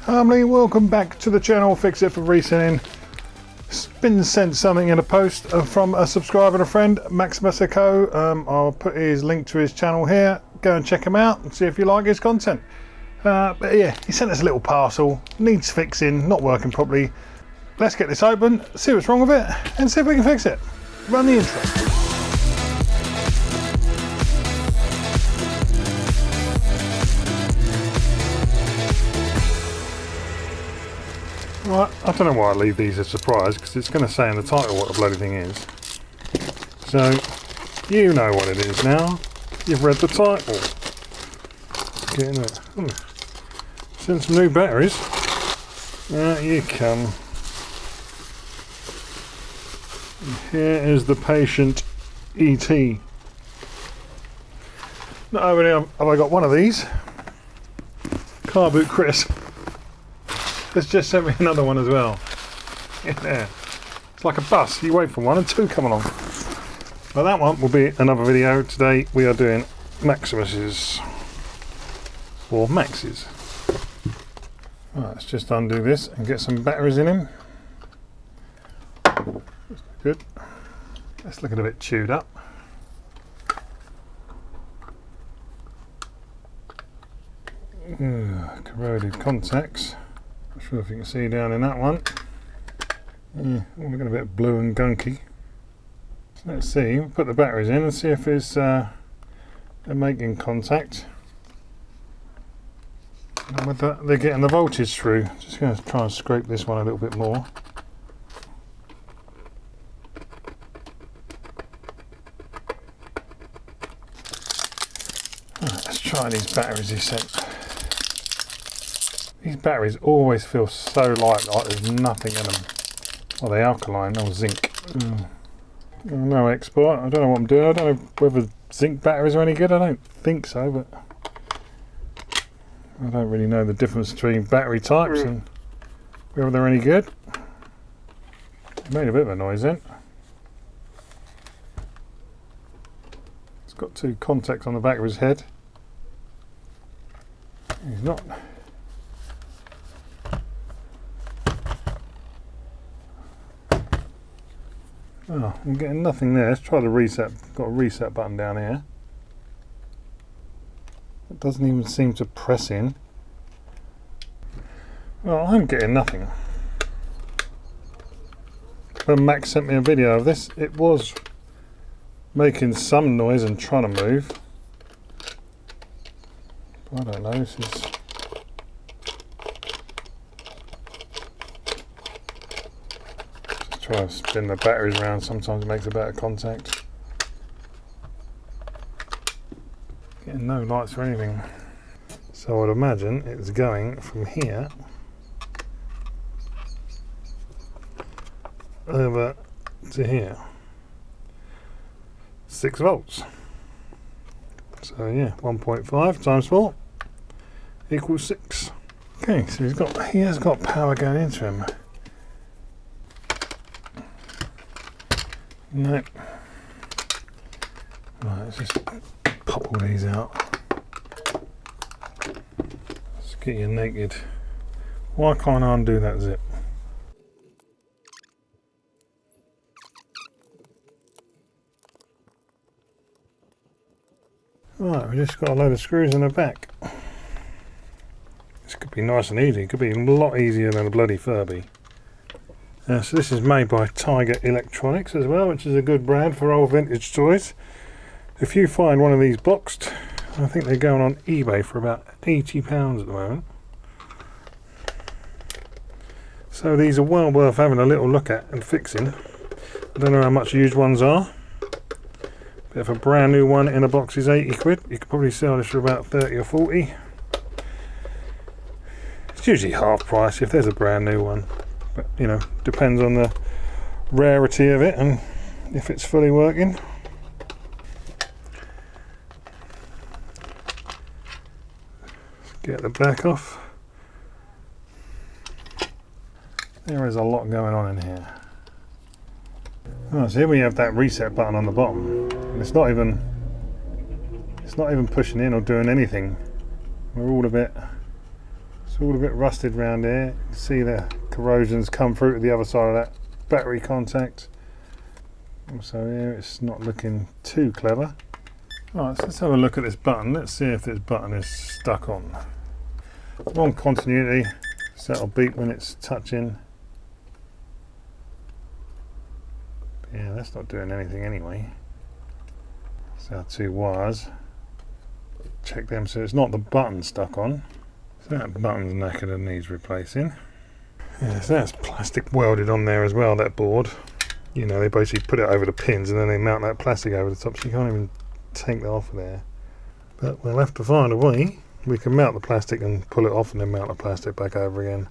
Family, welcome back to the channel. Fix It for Reselling. Been sent something in a post from a subscriber and a friend, Maxemus Co. I'll put his link to his channel here. Go and check him out and see if you like his content. But yeah, he sent us a little parcel, needs fixing, not working properly. Let's get this open, see what's wrong with it, and see if we can fix it. Run the intro. Right, I don't know why I leave these as a surprise, because it's going to say in the title what the bloody thing is. So, you know what it is now. You've read the title. Getting it. Send some new batteries. There you come. Here is the patient E.T. Not only have I got one of these, Car Boot Chris has just sent me another one as well. Yeah. It's like a bus, you wait for one and two come along. But that one will be another video. Today we are doing Maximus's, or Max's. Right, let's just undo this and get some batteries in him. Good. It's looking a bit chewed up. Corroded contacts. Not sure if you can see down in that one. All looking a bit blue and gunky. So let's see, we'll put the batteries in and see if it's they're making contact. And with that, they're getting the voltage through. Just going to try and scrape this one a little bit more. Right, let's try these batteries he sent. These batteries always feel so light, like there's nothing in them. Well, they're alkaline, or zinc. No export. I don't know what I'm doing. I don't know whether zinc batteries are any good. I don't think so, but I don't really know the difference between battery types and whether they're any good. It made a bit of a noise then. It's got two contacts on the back of his head. He's not. Oh, I'm getting nothing there. Let's try the reset. Got a reset button down here. It doesn't even seem to press in. Well, I'm getting nothing. When Max sent me a video of this, it was making some noise and trying to move. I don't know, this is... Try to spin the batteries around, sometimes it makes a better contact. Getting no lights or anything. So I'd imagine it's going from here over to here. 6 volts. So yeah, 1.5 times 4 equals 6. Okay, so he has got power going into him. Nope. Right, let's just pop all these out. Let's get you naked. Why can't I undo that zip? Right, we just got a load of screws in the back. This could be nice and easy. It could be a lot easier than a bloody Furby. So this is made by Tiger Electronics as well, which is a good brand for old vintage toys. If you find one of these boxed, I think they're going on eBay for about £80 at the moment. So these are well worth having a little look at and fixing. I don't know how much used ones are, but if a brand new one in a box is 80 quid, you could probably sell this for about 30 or 40. It's usually half price if there's a brand new one. But, you know, depends on the rarity of it and if it's fully working. Get the back off. There is a lot going on in here. Oh, so here we have that reset button on the bottom. And it's not even pushing in or doing anything. We're all a bit It's all a bit rusted around here. You can see the corrosion's come through to the other side of that battery contact. Also here it's not looking too clever. Alright, so let's have a look at this button. Let's see if this button is stuck on. On continuity, so that'll beep when it's touching. Yeah, that's not doing anything anyway. So our two wires. Check them so it's not the button stuck on. So that button's knackered and needs replacing. Yeah, so that's plastic welded on there as well, that board. You know, they basically put it over the pins and then they mount that plastic over the top, so you can't even take that off of there. But we'll have to find a way. We can mount the plastic and pull it off and then mount the plastic back over again.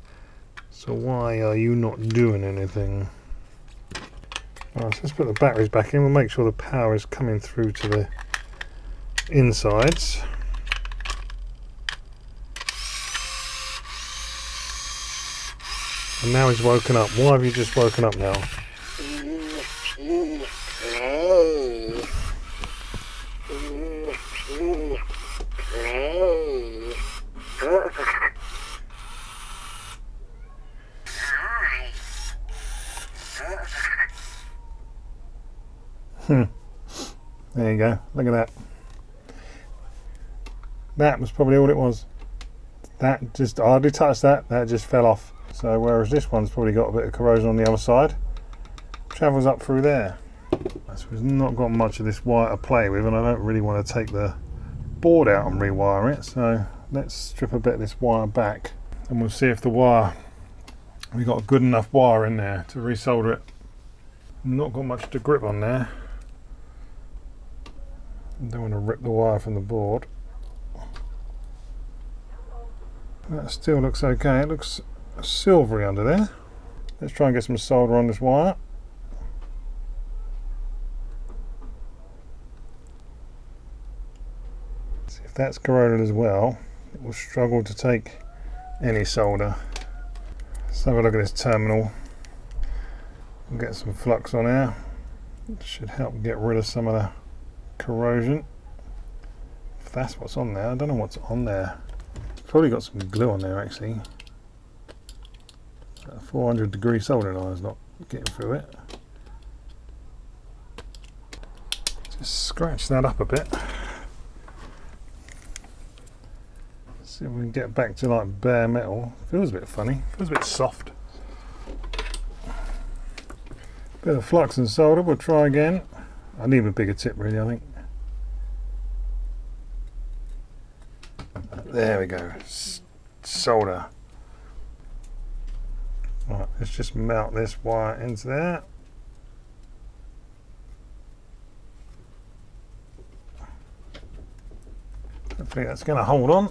So why are you not doing anything? Alright, so let's put the batteries back in. We'll make sure the power is coming through to the insides. And now he's woken up. Why have you just woken up now? There you go, look at that. That was probably all it was. That just, I hardly touched that, that just fell off. So whereas this one's probably got a bit of corrosion on the other side, travels up through there. So we've not got much of this wire to play with, and I don't really want to take the board out and rewire it, so let's strip a bit of this wire back and we'll see if the wire, we got a good enough wire in there to resolder it. Not got much to grip on there. Don't want to rip the wire from the board. That still looks okay. It looks silvery under there. Let's try and get some solder on this wire. See if that's corroded as well. It will struggle to take any solder. Let's have a look at this terminal. We'll get some flux on here. It should help get rid of some of the corrosion. If that's what's on there, I don't know what's on there. It's probably got some glue on there actually. That 400-degree soldering iron's not getting through it. Just scratch that up a bit. See if we can get back to like bare metal. Feels a bit funny, feels a bit soft. Bit of flux and solder, we'll try again. I need a bigger tip really, I think. There we go, solder. Right, let's just mount this wire into there. Hopefully that's going to hold on.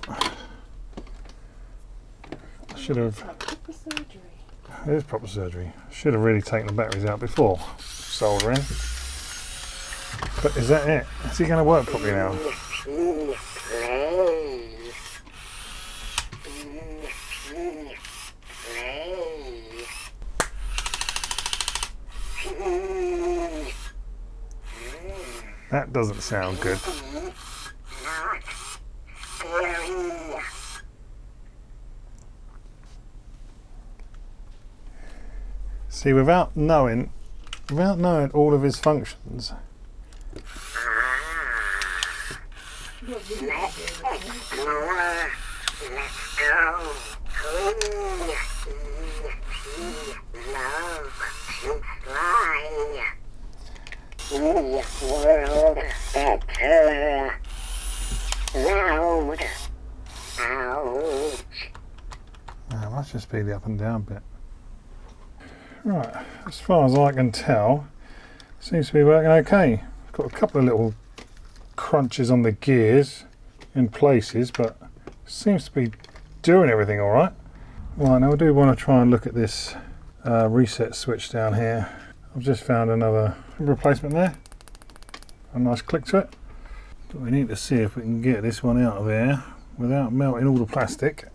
I should have. Proper surgery. It is proper surgery. Should have really taken the batteries out before soldering. But is that it? Is he going to work properly now? That doesn't sound good. See, without knowing all of his functions. That must just be the up and down bit. Right, as far as I can tell, seems to be working okay. Got a couple of little crunches on the gears in places, but seems to be doing everything all right. Right, now I do want to try and look at this reset switch down here. I've just found another replacement there. A nice click to it. But we need to see if we can get this one out of here without melting all the plastic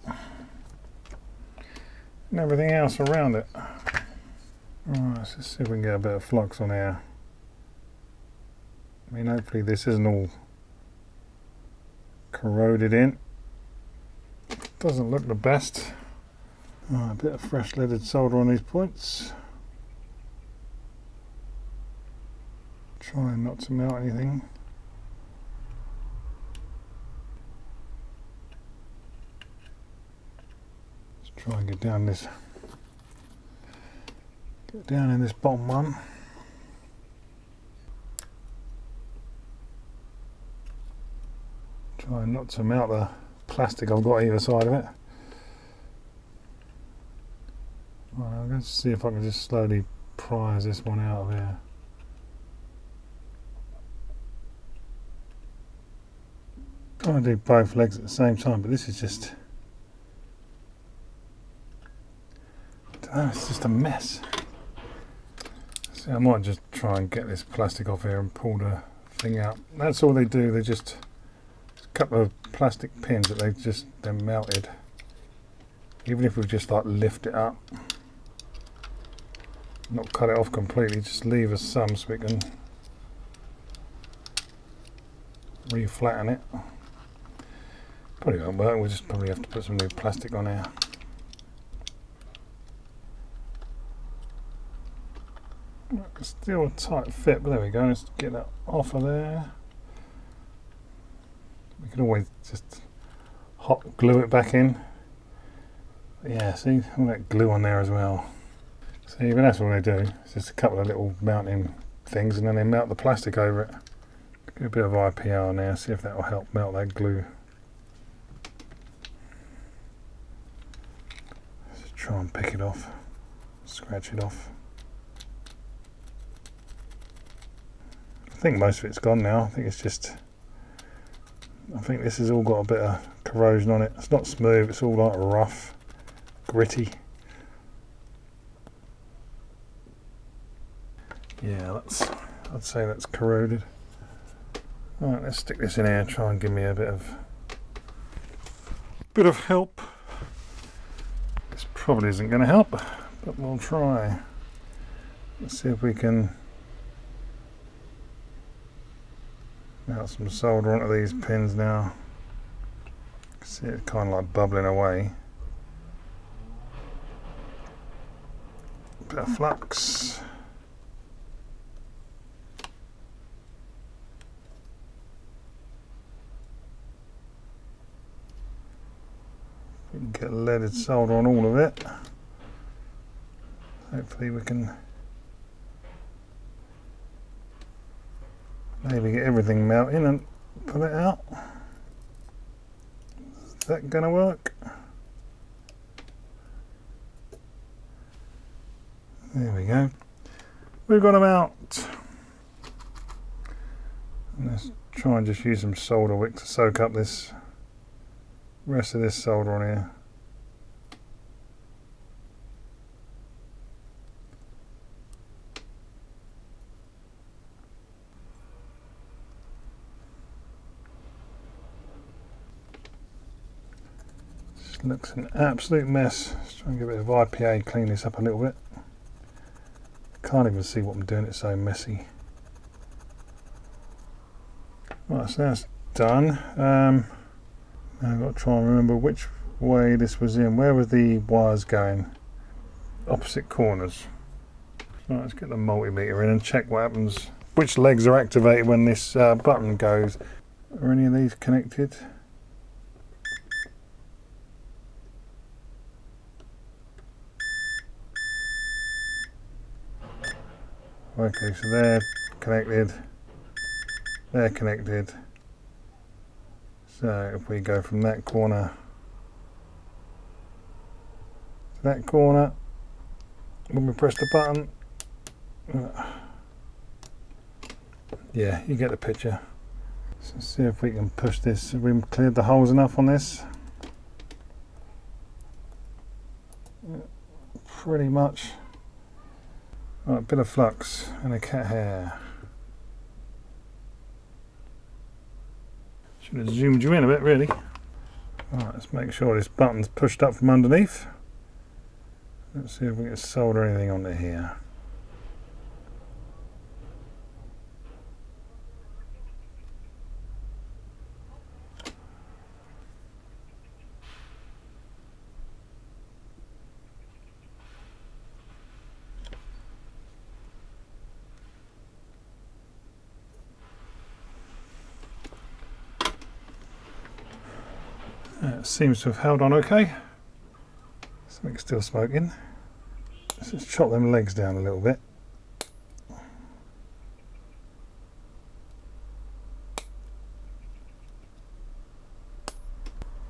and everything else around it. Alright, let's see if we can get a bit of flux on here. I mean, hopefully this isn't all corroded in. Doesn't look the best. A bit of fresh leaded solder on these points. Trying not to melt anything. Let's try and get down in this bottom one. Try not to melt the plastic I've got either side of it. Right, I'm going to see if I can just slowly prise this one out of here. Trying to do both legs at the same time, but this is just, I don't know, it's just a mess. See, I might just try and get this plastic off here and pull the thing out. That's all they do. They just a couple of plastic pins that they've just then melted. Even if we just like lift it up, not cut it off completely, just leave us some so we can re-flatten it. Probably won't work. We'll just probably have to put some new plastic on here. Still a tight fit, but there we go. Let's get that off of there. We can always just hot glue it back in. But yeah, see all that glue on there as well. See, but that's all they do. It's just a couple of little mounting things, and then they melt the plastic over it. Get a bit of IPR now. See if that will help melt that glue. Let's try and pick it off, scratch it off. I think most of it's gone now. I think it's just, I think this has all got a bit of corrosion on it. It's not smooth, it's all like rough, gritty. Yeah, I'd say that's corroded. Alright, let's stick this in here and try and give me a bit of help. This probably isn't going to help, but we'll try. Let's see if we can melt some solder onto these pins now. See it kind of like bubbling away. Bit of flux. We can get leaded solder on all of it. Hopefully we can maybe get everything melting and pull it out. Is that going to work? There we go. We've got them out. And let's try and just use some solder wick to soak up this rest of this solder on here. This looks an absolute mess. Let's try and give it a bit of IPA, clean this up a little bit. Can't even see what I'm doing, it's so messy. Right, so that's done. Now I've got to try and remember which way this was in. Where were the wires going? Opposite corners. Right, let's get the multimeter in and check what happens. Which legs are activated when this button goes. Are any of these connected? Okay, so they're connected. They're connected. So if we go from that corner to that corner, when we press the button, yeah, you get the picture. So let's see if we can push this. Have we cleared the holes enough on this? Pretty much. Right, a bit of flux and a cat hair. Should have zoomed you in a bit, really. Right, let's make sure this button's pushed up from underneath. Let's see if we can solder anything onto here. It seems to have held on okay. Something's still smoking. Let's just chop them legs down a little bit.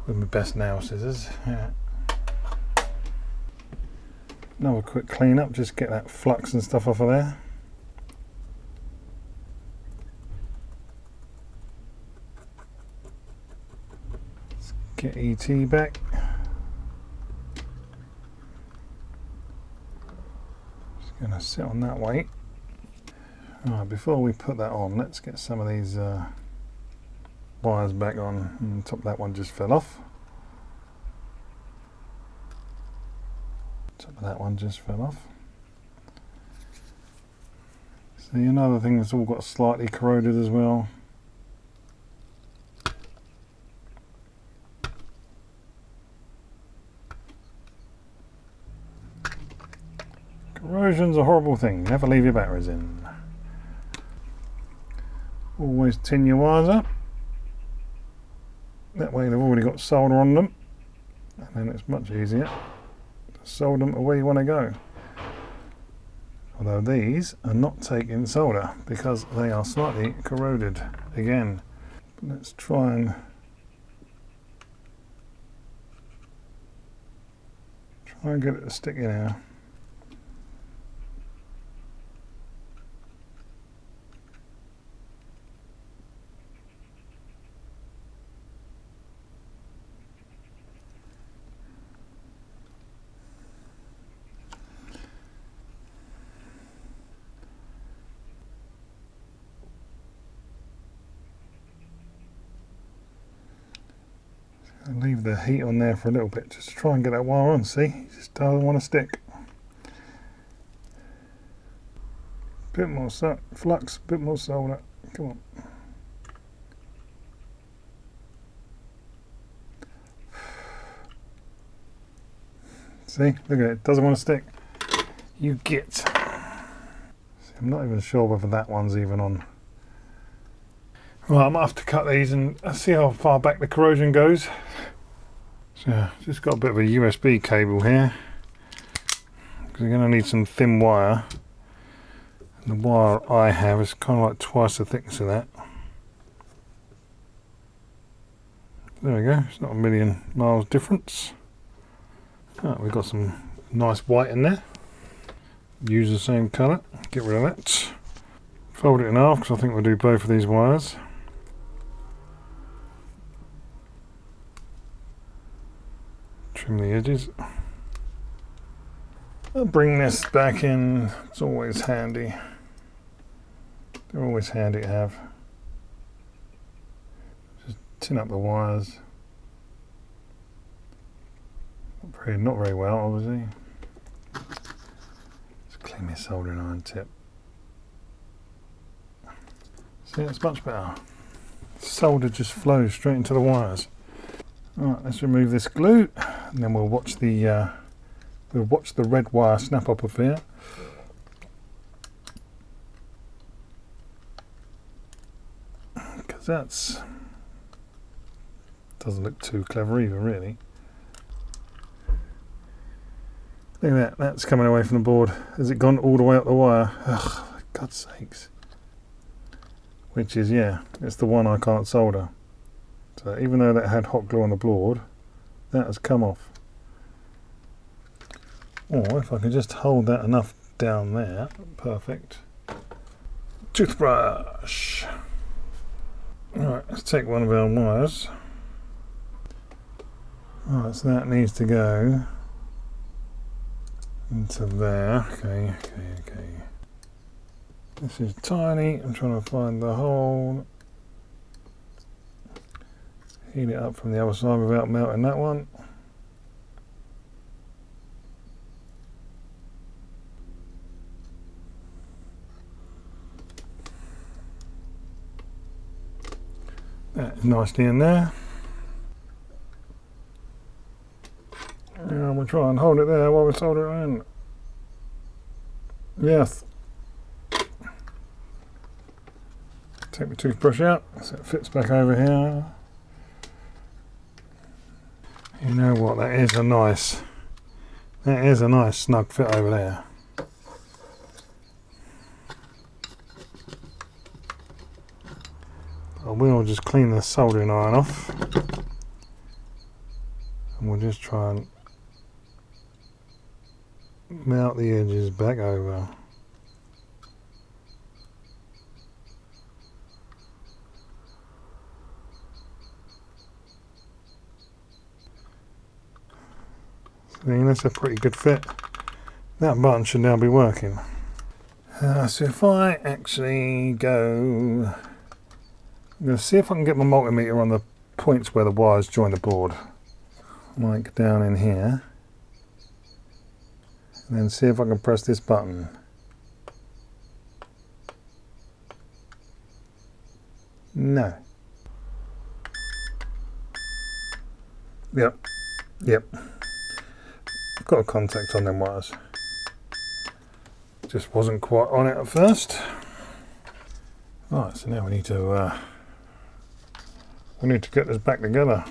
With my best nail scissors. Yeah. Another quick clean up, just get that flux and stuff off of there. Let's get E.T. back. Just going to sit on that weight. Alright, before we put that on, let's get some of these wires back on. And top of that one just fell off. Top of that one just fell off. See, another thing that's all got slightly corroded as well. Corrosion's a horrible thing. Never leave your batteries in. Always tin your wires up. That way they've already got solder on them. And then it's much easier to solder them to where you want to go. Although these are not taking solder because they are slightly corroded again. Let's try and get it to stick in now. Leave the heat on there for a little bit just to try and get that wire on. See, it just doesn't want to stick. Bit more flux, bit more solder. Come on. See, look at it, doesn't want to stick. You get. See, I'm not even sure whether that one's even on. Right, I might have to cut these and see how far back the corrosion goes. So, just got a bit of a USB cable here. Because we're going to need some thin wire. And the wire I have is kind of like twice the thickness of that. There we go, it's not a million miles difference. Oh, we've got some nice white in there. Use the same colour, get rid of that. Fold it in half because I think we'll do both of these wires. Trim the edges. I'll bring this back in, it's always handy. They're always handy to have. Just tin up the wires. Not very well, obviously. Just clean my soldering iron tip. See, it's much better. Solder just flows straight into the wires. Alright, let's remove this glue, and then we'll watch the red wire snap up of here. Because that's doesn't look too clever either, really. Look at that, that's coming away from the board. Has it gone all the way up the wire? Ugh, for God's sakes. Which is, yeah, it's the one I can't solder. So even though that had hot glue on the board, that has come off. Or if I can just hold that enough down there, perfect. Toothbrush. Alright, let's take one of our wires. Alright, so that needs to go into there. Okay. This is tiny. I'm trying to find the hole. Heat it up from the other side without melting that one. That is nicely in there. And we'll try and hold it there while we solder it in. Yes. Take my toothbrush out so it fits back over here. You know what, that is a nice snug fit over there. I will just clean the soldering iron off, and we'll just try and mount the edges back over. See, that's a pretty good fit. That button should now be working. So if I actually go, I'm going to see if I can get my multimeter on the points where the wires join the board. Like down in here. And then see if I can press this button. No. Yep. I've got a contact on them wires. Just wasn't quite on it at first. Right, so now we need to get this back together.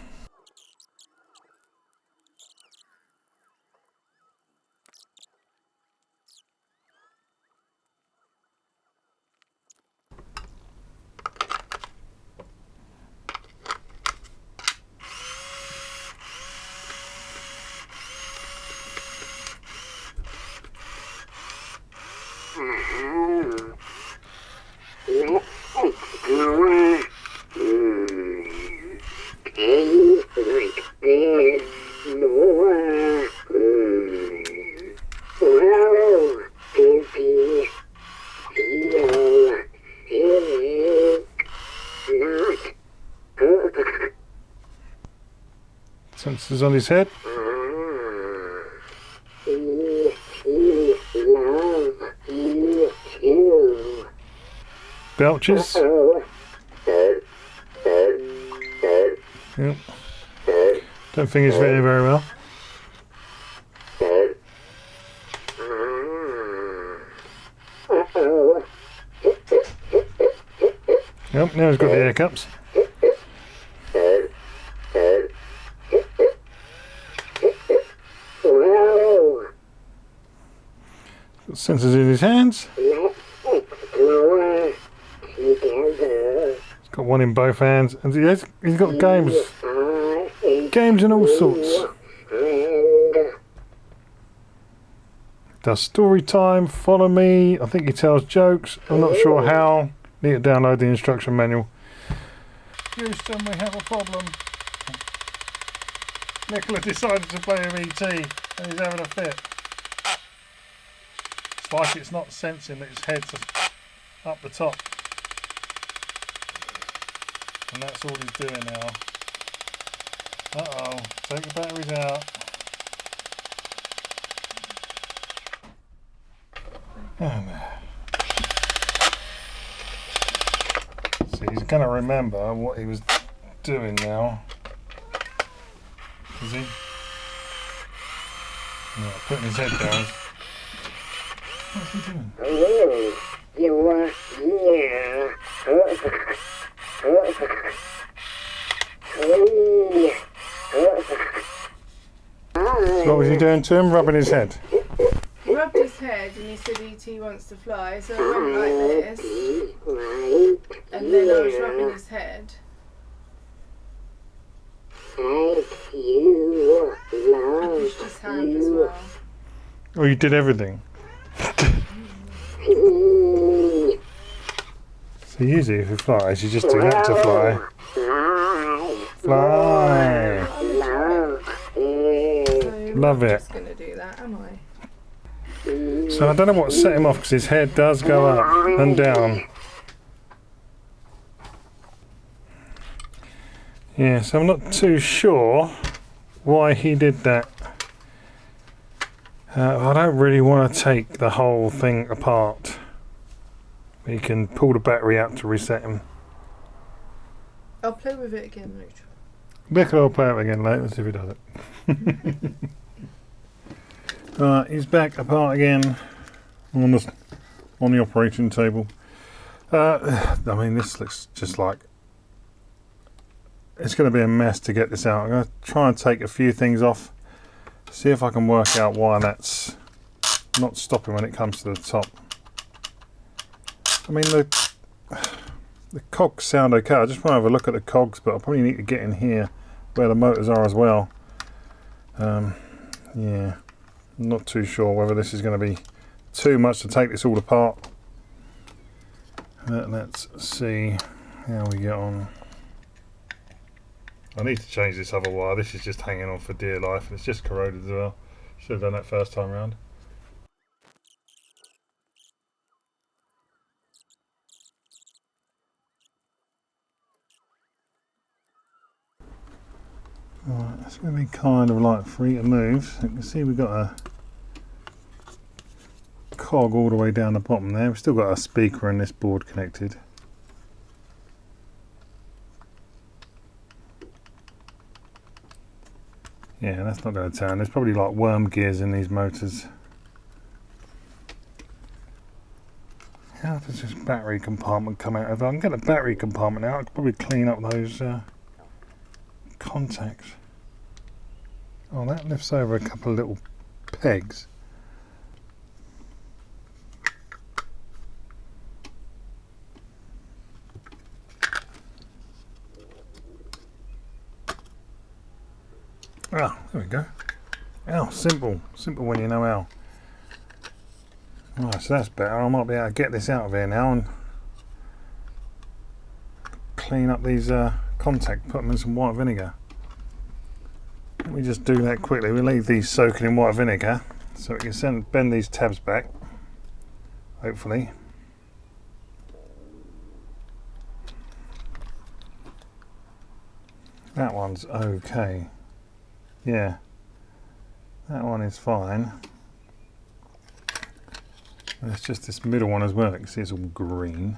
Sensors on his head. Belches. Yep. Don't think it's fitting very well. Yep, now he's got the air cups. Got sensors in his hands. He's got one in both hands, and he's got games and all sorts. Does story time, follow me. I think he tells jokes. I'm not sure how. Need to download the instruction manual. Houston, we have a problem. Nicola decided to play with E.T. and he's having a fit. It's like it's not sensing that his head's up the top. And that's all he's doing now. Uh-oh, take the batteries out. See, he's going to remember what he was doing now. Is he? Yeah, putting his head down. What's he doing? Hello, you are here. So what was he doing to him? Rubbing his head? He rubbed his head and he said E.T. wants to fly, so I went like this. And then I was rubbing his head. Thank you, I pushed his hand as well. Oh, you did everything? So usually if he flies, you just do that to fly. Fly! So Love I'm it. just going to do that, am I? So I don't know what set him off because his head does go up and down. Yeah, so I'm not too sure why he did that. I don't really want to take the whole thing apart. You can pull the battery out to reset him. I'll play with it again later. Nick, I'll play it again later and see if he does it. Right, he's back apart again on the operating table. I mean, this looks just like it's going to be a mess to get this out. I'm going to try and take a few things off, see if I can work out why that's not stopping when it comes to the top. I mean, the cogs sound okay. I just want to have a look at the cogs, but I probably need to get in here where the motors are as well. Yeah, I'm not too sure whether this is going to be too much to take this all apart. Let's see how we get on. I need to change this other wire. This is just hanging on for dear life, and it's just corroded as well. Should have done that first time round. Right, it's going to be kind of like free to move. So you can see we've got a cog all the way down the bottom there. We've still got a speaker and this board connected. Yeah, that's not going to turn. There's probably like worm gears in these motors. How does this battery compartment come out? If I can get the battery compartment out, I could probably clean up those contacts. Oh, that lifts over a couple of little pegs. Ah, there we go. Ow, simple. Simple when you know how. Right, so that's better. I might be able to get this out of here now and clean up these contacts, put them in some white vinegar. Let me just do that quickly. We'll leave these soaking in white vinegar so we can bend these tabs back, hopefully. That one's okay. Yeah, that one is fine. It's just this middle one as well. You can see it's all green.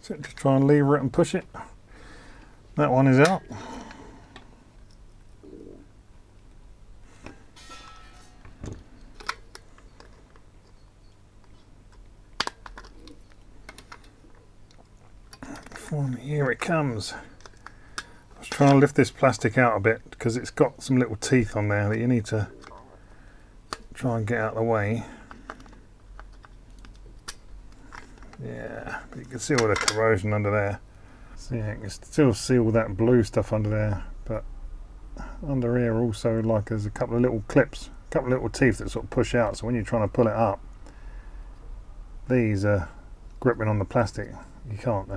So just try and lever it and push it. That one is out. Here it comes. I was trying to lift this plastic out a bit because it's got some little teeth on there that you need to try and get out of the way. Yeah, but you can see all the corrosion under there. See, you can still see all that blue stuff under there, but under here also, like, there's a couple of little clips, a couple of little teeth that sort of push out, so when you're trying to pull it up, these are gripping on the plastic. You can't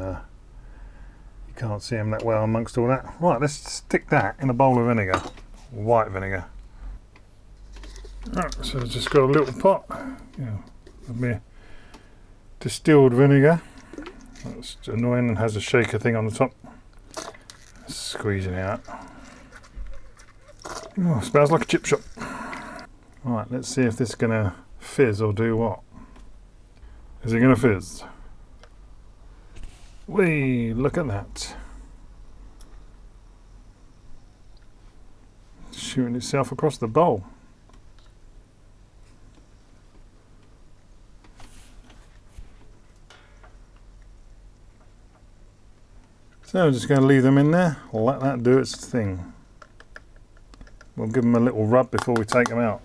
see them that well amongst all that. Right, let's stick that in a bowl of vinegar, white vinegar. Right, so I've just got a little pot, with me distilled vinegar. That's annoying and has a shaker thing on the top. Squeezing it out. Oh, smells like a chip shop. Right, let's see if this is gonna fizz or do what. Is it gonna fizz? Whee, look at that. Shooting itself across the bowl. So I'm just going to leave them in there, let that do its thing. We'll give them a little rub before we take them out.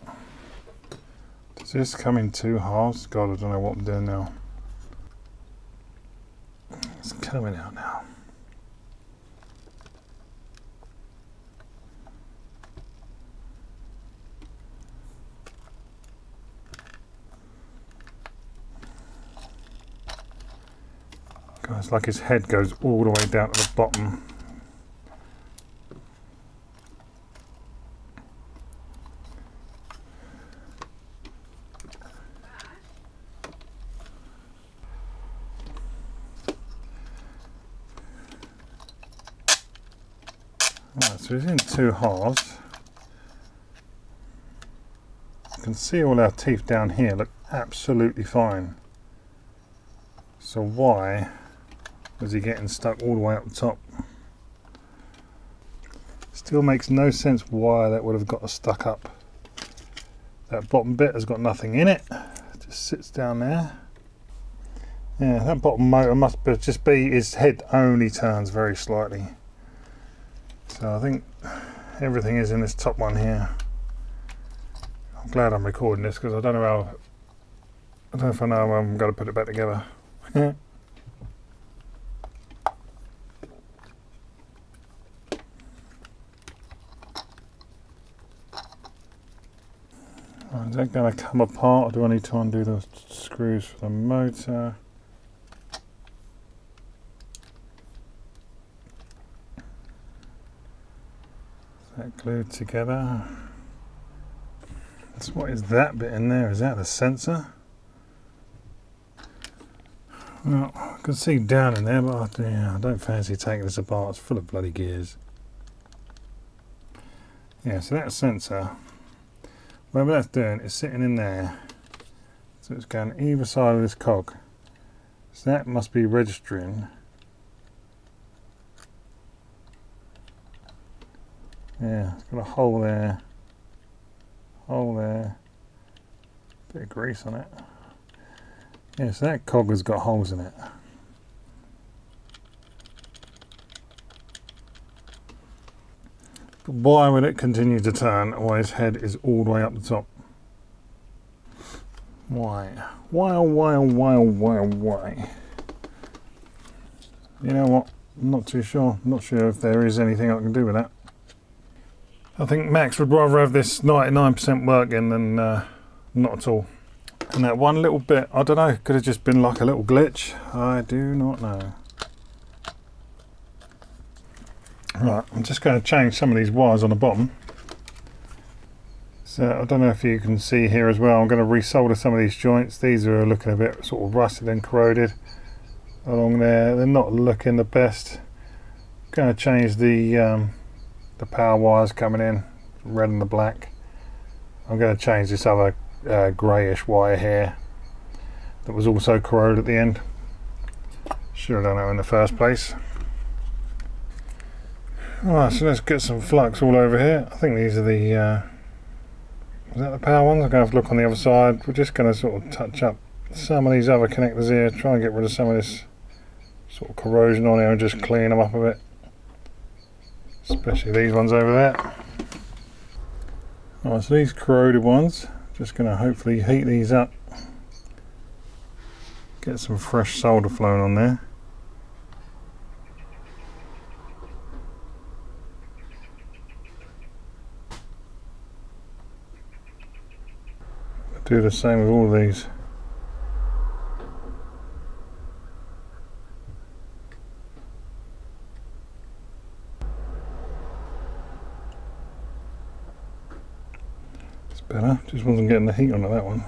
Does this come in two halves? God, I don't know what I'm doing now. It's coming out now. God, it's like his head goes all the way down to the bottom. Right, so it's in two halves. You can see all our teeth down here look absolutely fine. So why was he getting stuck all the way up the top? Still makes no sense why that would have got stuck up. That bottom bit has got nothing in it. It just just sits down there. Yeah, that bottom motor must just be, his head only turns very slightly. So I think everything is in this top one here. I'm glad I'm recording this because I don't know if I know how I'm going to put it back together. Is that going to come apart, or do I need to undo the screws for the motor? Is that glued together? So what is that bit in there? Is that the sensor? Well, I can see down in there, but I don't fancy taking this apart. It's full of bloody gears. Yeah, so that sensor, whatever that's doing, is sitting in there. So it's going either side of this cog. So that must be registering. Yeah, it's got a hole there, bit of grease on it. Yeah, so that cog has got holes in it. But why would it continue to turn while his head is all the way up the top? Why? Why, oh why, oh why, oh why, oh why? You know what? I'm not too sure. I'm not sure if there is anything I can do with that. I think Max would rather have this 99% working than not at all. And that one little bit, I don't know, could have just been like a little glitch. I do not know. Right, I'm just going to change some of these wires on the bottom. So I don't know if you can see here as well, I'm going to resolder some of these joints. These are looking a bit sort of rusted and corroded along there. They're not looking the best. I'm going to change the power wires coming in, red and the black. I'm going to change this other greyish wire here that was also corroded at the end. Should have done that in the first place. Alright, so let's get some flux all over here. I think these are the is that the power ones? I'm going to have to look on the other side. We're just going to sort of touch up some of these other connectors here, try and get rid of some of this sort of corrosion on here and just clean them up a bit. Especially these ones over there. Alright, so these corroded ones, just going to hopefully heat these up. Get some fresh solder flowing on there. Do the same with all of these. It's better, just wasn't getting the heat onto that one.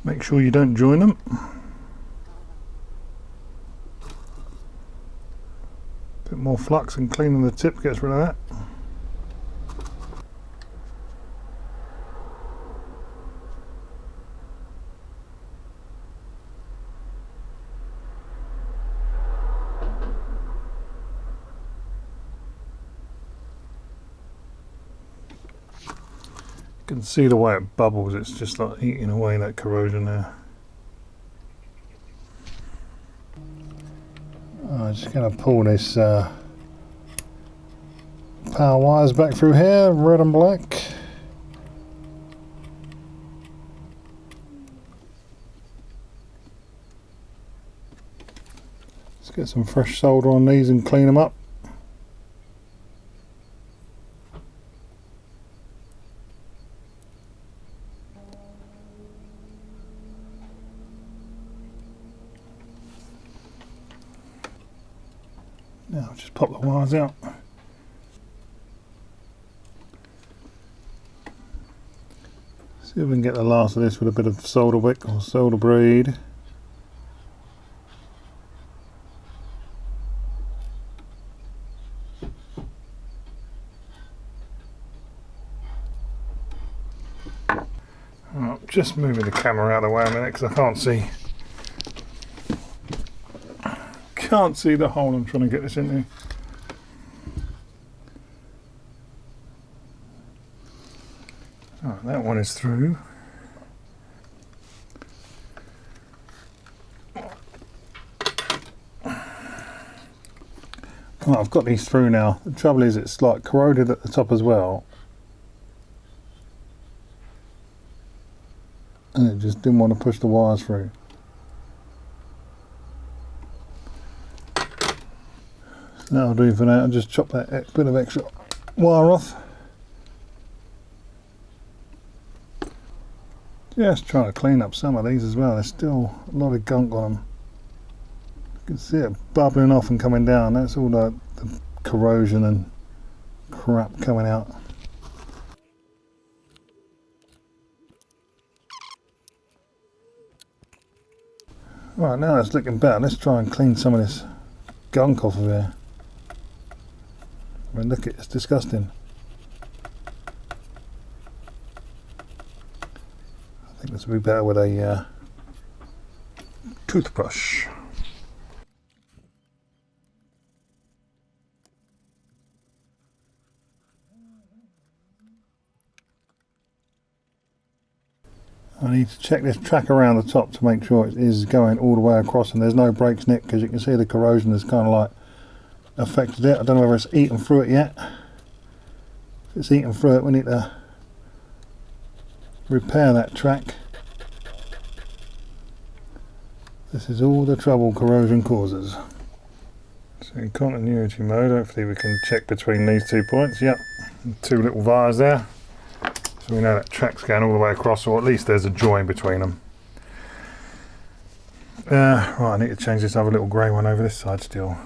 Make sure you don't join them. Bit more flux and cleaning the tip gets rid of that. You can see the way it bubbles, it's just like eating away that corrosion there. I'm just going to pull this power wires back through here, red and black. Let's get some fresh solder on these and clean them up. Now just pop the wires out. See if we can get the last of this with a bit of solder wick or solder braid. Right, just moving the camera out of the way a minute because I can't see the hole I'm trying to get this into. this through. Right, I've got these through now. The trouble is it's like corroded at the top as well. And it just didn't want to push the wires through. So that'll do for now. I'll just chop that bit of extra wire off. Just trying to clean up some of these as well. There's still a lot of gunk on them. You can see it bubbling off and coming down. That's all the corrosion and crap coming out. Right, now it's looking better. Let's try and clean some of this gunk off of here. I mean, look, it's disgusting. I think this would be better with a toothbrush. I need to check this track around the top to make sure it is going all the way across and there's no breaks in it, because you can see the corrosion has kind of like affected it. I don't know whether it's eaten through it yet. If it's eaten through it, we need to repair that track. This is all the trouble corrosion causes. So in continuity mode, hopefully we can check between these 2 points. Yep, 2 little wires there. So we know that track's going all the way across, or at least there's a join between them. Right, I need to change this other little grey one over this side still.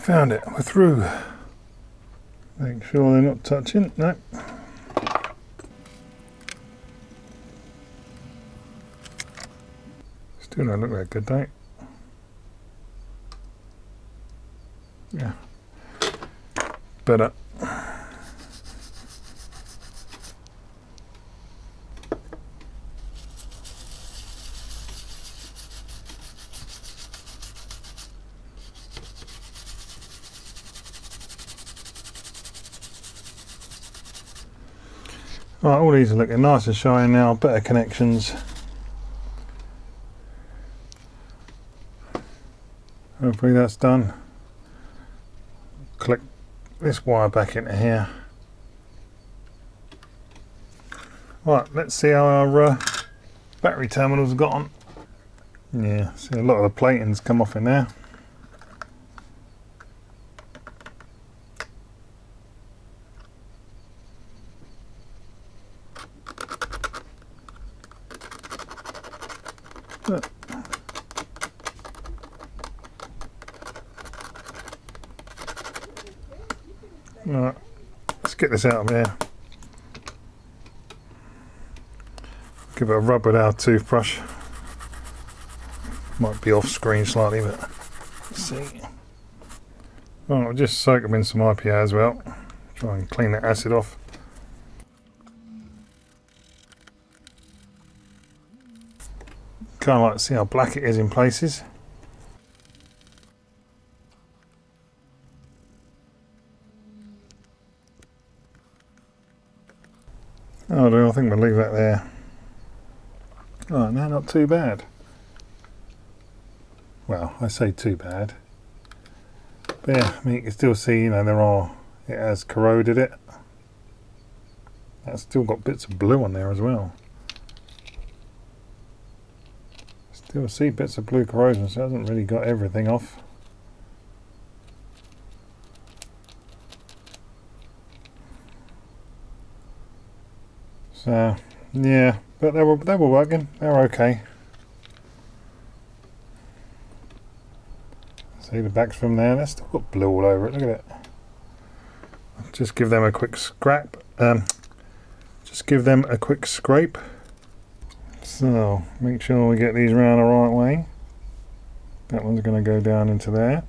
Found it, we're through. Make sure they're not touching, no. Still don't look that good, don't it? Yeah. Better. Right, all these are looking nice and shiny now, better connections. Hopefully that's done. Click this wire back into here. Right, let's see how our battery terminals have got on. Yeah, see a lot of the plating's come off in there. Right, let's get this out of here. Give it a rub with our toothbrush. Might be off screen slightly, but let's see. Right, I'll just soak them in some IPA as well. Try and clean that acid off. Kind of like to see how black it is in places. Oh, I think we'll leave that there. Oh, no, not too bad. Well, I say too bad. But yeah, I mean, you can still see, you know, it has corroded it. That's still got bits of blue on there as well. Still see bits of blue corrosion, so it hasn't really got everything off. So yeah, but they were working. They were okay. See the backs from there. They've still got blue all over it. Look at it. Just give them a quick scrape. Just give them a quick scrape. So make sure we get these round the right way. That one's going to go down into there.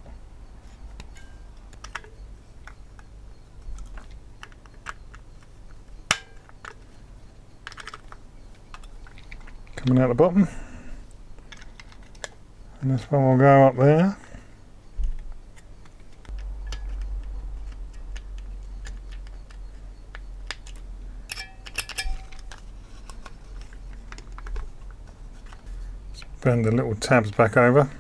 coming out the bottom. And this one will go up there. Just bend the little tabs back over.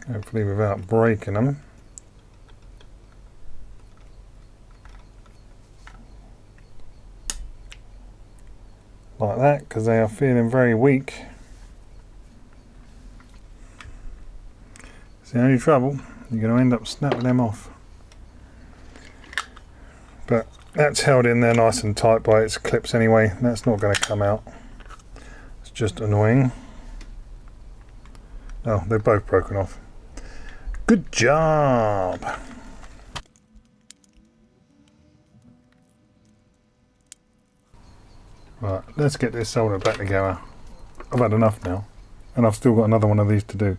Hopefully without breaking them. Like that, because they are feeling very weak. It's the only trouble, you're going to end up snapping them off. But that's held in there nice and tight by its clips anyway. That's not going to come out. It's just annoying. Oh, they're both broken off. Good job! Right, let's get this solder back together. I've had enough now, and I've still got another one of these to do.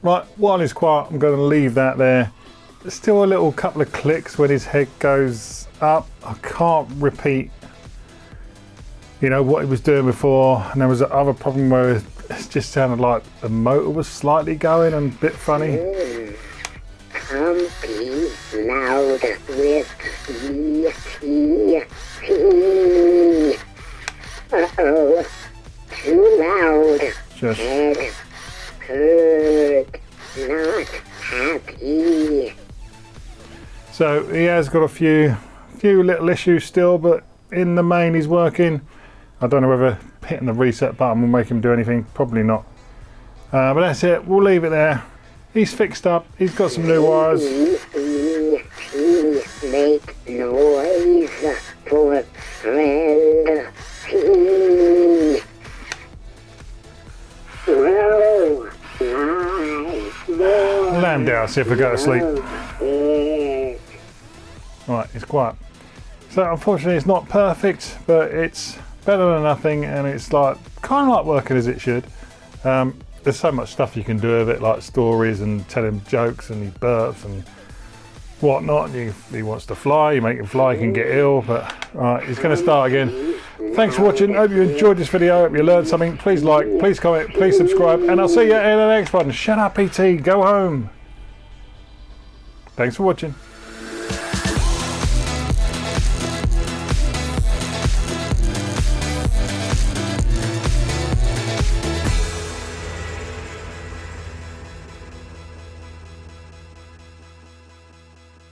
Right, while it's quiet, I'm going to leave that there. There's still a little couple of clicks when his head goes up. I can't repeat, you know, what he was doing before. And there was the other problem where it just sounded like the motor was slightly going and a bit funny. Come be loud with E.T. Uh-oh, too loud. Just Head hurt, not happy. so he has got a few little issues still, but in the main he's working. I don't know whether hitting the reset button will make him do anything. Probably not. But that's it. We'll leave it there. He's fixed up. He's got some new wires. E.T. make noise for friend. Whoa, nice. Lamb down, see if I go to sleep. Yes. Right, it's quiet. So unfortunately it's not perfect, but it's better than nothing, and it's like kind of like working as it should. There's so much stuff you can do with it, like stories and tell him jokes, and he burps and whatnot. He wants to fly, you make him fly, he can get ill, but right, he's going to start again. Thanks for watching. Hope you enjoyed this video. Hope you learned something. Please like, please comment, please subscribe, and I'll see you in the next one. Shut up, E.T. Go home. Thanks for watching.